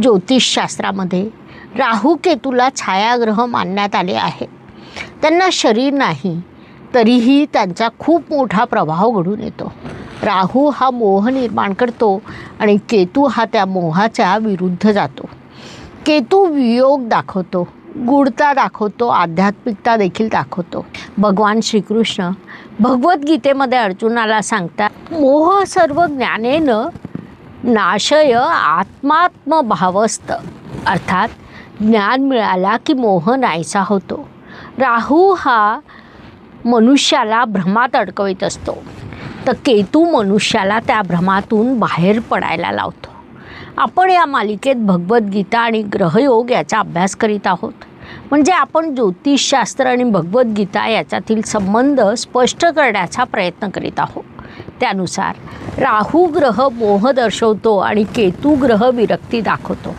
ज्योतिषशास्त्रामध्ये राहू केतूला छायाग्रह मानण्यात आले आहे. त्यांना शरीर नाही, तरीही त्यांचा खूप मोठा प्रभाव घडून येतो. राहू हा मोह निर्माण करतो आणि केतू हा त्या मोहाच्या विरुद्ध जातो. केतू वियोग दाखवतो, गूढता दाखवतो, आध्यात्मिकता देखील दाखवतो. भगवान श्रीकृष्ण भगवद्गीतेमध्ये अर्जुनाला सांगतात, मोह सर्व ज्ञानेन नाशय आत्मात्मभावस्त. अर्थात ज्ञान मिळाला की मोह नाहीसा होतो. राहू हा मनुष्याला भ्रमात अडकवित असतो, तर केतू मनुष्याला त्या भ्रमातून बाहेर पडायला लावतो. आपण या मालिकेत भगवद्गीता आणि ग्रहयोग याचा अभ्यास करीत आहोत. म्हणजे आपण ज्योतिषशास्त्र आणि भगवद्गीता याच्यातील संबंध स्पष्ट करण्याचा प्रयत्न करीत आहोत. त्यानुसार राहू ग्रह मोह दर्शवतो आणि केतू ग्रह विरक्ती दाखवतो.